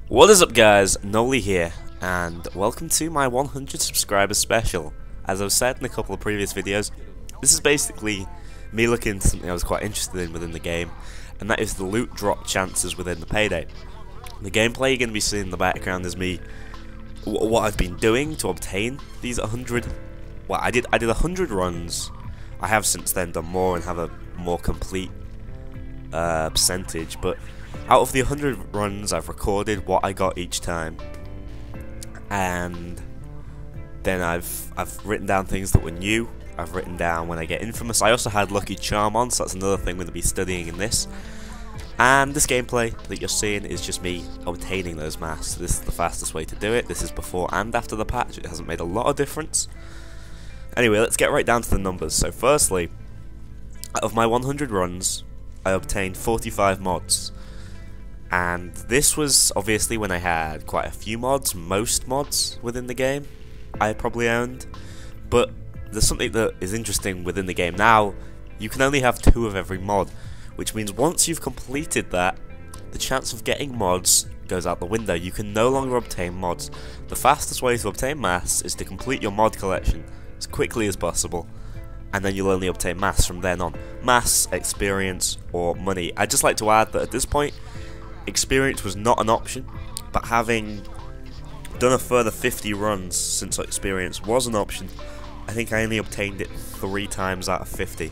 What is up guys, Noli here, and welcome to my 100 subscriber special. As I've said in a couple of previous videos, this is basically me looking into something I was quite interested in within the game, and that is the loot drop chances within the Payday. The gameplay you're going to be seeing in the background is me, what I've been doing to obtain these 100, well I did 100 runs. I have since then done more and have a more complete percentage, but out of the 100 runs I've recorded what I got each time, and then I've written down things that were new. I've written down when I get infamous. I also had Lucky Charm on, so that's another thing we're going to be studying in this. And this gameplay that you're seeing is just me obtaining those masks. This is the fastest way to do it. This is before and after the patch. It hasn't made a lot of difference. Anyway, let's get right down to the numbers. So firstly, out of my 100 runs, I obtained 45 mods. And this was obviously when I had quite a few mods, most mods within the game I probably owned. But there's something that is interesting within the game now. You can only have 2 of every mod, which means once you've completed that, the chance of getting mods goes out the window. You can no longer obtain mods. The fastest way to obtain masks is to complete your mod collection as quickly as possible, and then you'll only obtain masks from then on. Masks, experience, or money. I'd just like to add that at this point, experience was not an option, but having done a further 50 runs since experience was an option, I think I only obtained it 3 times out of 50.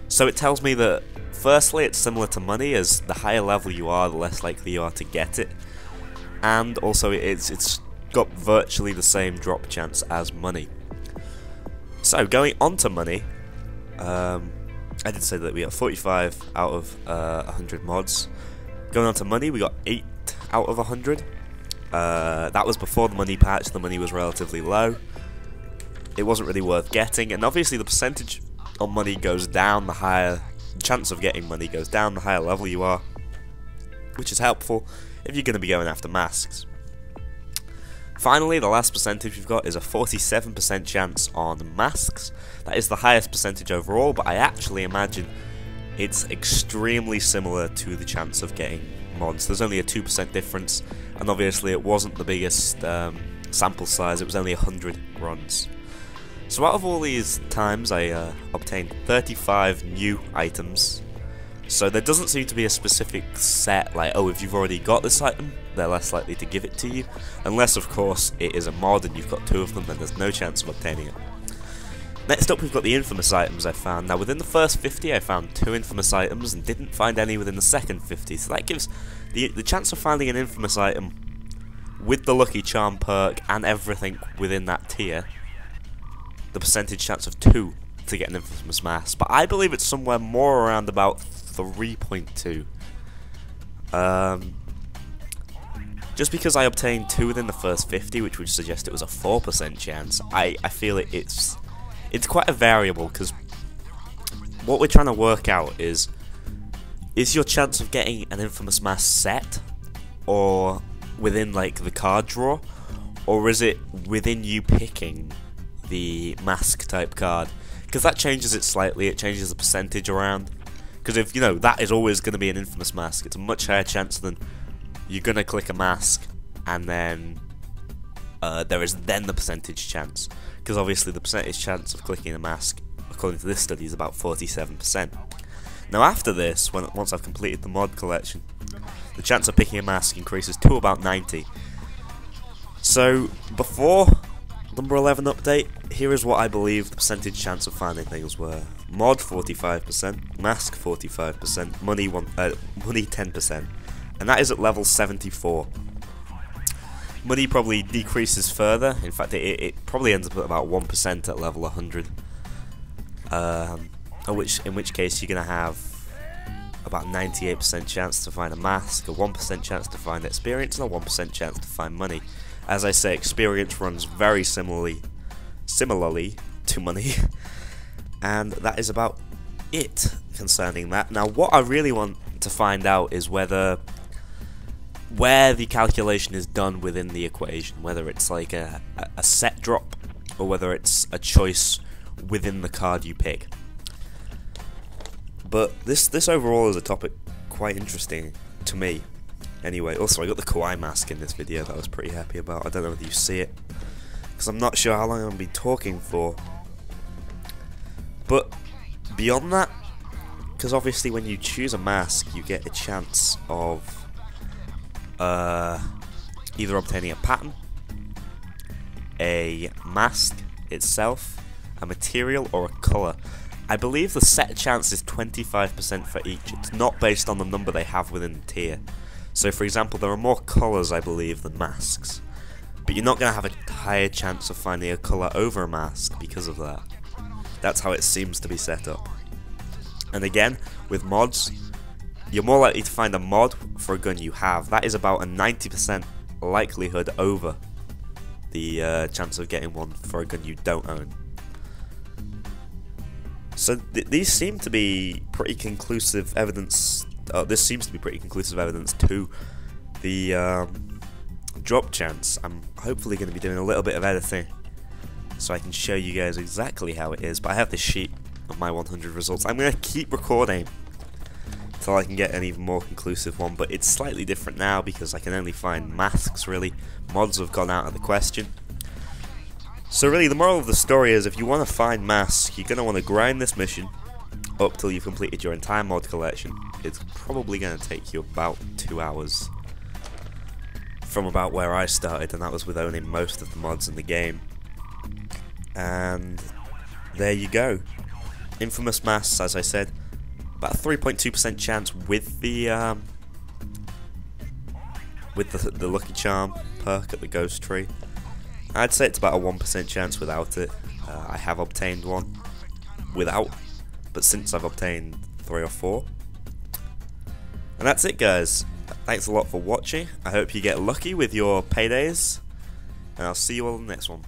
So it tells me that firstly it's similar to money, as the higher level you are the less likely you are to get it, and also it's got virtually the same drop chance as money. So going on to money, I did say that we got 45 out of 100 mods. Going on to money, we got 8 out of 100. That was before the money patch. The money was relatively low. It wasn't really worth getting, and obviously the percentage on money goes down the higher the chance of getting money goes down the higher level you are, which is helpful if you're going to be going after masks. Finally, the last percentage we've got is a 47% chance on masks. That is the highest percentage overall, but I actually imagine it's extremely similar to the chance of getting mods. There's only a 2% difference, and obviously it wasn't the biggest sample size, it was only 100 runs. So out of all these times I obtained 35 new items, so there doesn't seem to be a specific set, like, oh, if you've already got this item, they're less likely to give it to you, unless of course it is a mod and you've got 2 of them, then there's no chance of obtaining it. Next up we've got the infamous items I found. Now within the first 50 I found 2 infamous items and didn't find any within the second 50, so that gives the chance of finding an infamous item with the Lucky Charm perk and everything within that tier, the percentage chance of 2 to get an infamous mask, but I believe it's somewhere more around about 3.2. Just because I obtained 2 within the first 50, which would suggest it was a 4% chance, I feel it's quite a variable, because what we're trying to work out is your chance of getting an infamous mask set, or within like the card draw, or is it within you picking the mask type card? Because that changes it slightly, it changes the percentage around. Because if, you know, that is always going to be an infamous mask, it's a much higher chance than you're going to click a mask and then there is then the percentage chance. Because obviously the percentage chance of clicking a mask, according to this study, is about 47%. Now after this, once I've completed the mod collection, the chance of picking a mask increases to about 90. So before number 11 update, here is what I believe the percentage chance of finding things were. Mod 45%, mask 45%, money 10%, and that is at level 74. Money probably decreases further. In fact, it probably ends up at about 1% at level 100. In which case you're gonna have about 98% chance to find a mask, a 1% chance to find experience, and a 1% chance to find money. As I say, experience runs very similarly to money, and that is about it concerning that. Now, what I really want to find out is where the calculation is done within the equation, whether it's like a set drop or whether it's a choice within the card you pick. But this overall is a topic quite interesting to me, Anyway, also I got the kawaii mask in this video that I was pretty happy about. I don't know whether you see it, because I'm not sure how long I'm going to be talking for. But beyond that, because obviously when you choose a mask, you get a chance of either obtaining a pattern, a mask itself, a material, or a colour. I believe the set chance is 25% for each. It's not based on the number they have within the tier. So for example, there are more colours I believe than masks, but you're not going to have a higher chance of finding a colour over a mask because of that. That's how it seems to be set up. And again, with mods, you're more likely to find a mod for a gun you have. That is about a 90% likelihood over the chance of getting one for a gun you don't own. So these seem to be pretty conclusive evidence. This seems to be pretty conclusive evidence to the drop chance. I'm hopefully going to be doing a little bit of editing so I can show you guys exactly how it is. But I have this sheet of my 100 results. I'm going to keep recording until I can get an even more conclusive one. But it's slightly different now because I can only find masks really. Mods have gone out of the question. So really the moral of the story is if you want to find masks, you're going to want to grind this mission up till you've completed your entire mod collection. It's probably going to take you about 2 hours from about where I started, and that was with owning most of the mods in the game. And there you go. Infamous masks, as I said, about a 3.2% chance with the Lucky Charm perk at the Ghost Tree. I'd say it's about a 1% chance without it. I have obtained one without, but since I've obtained 3 or 4. And that's it, guys. Thanks a lot for watching. I hope you get lucky with your paydays, and I'll see you all in the next one.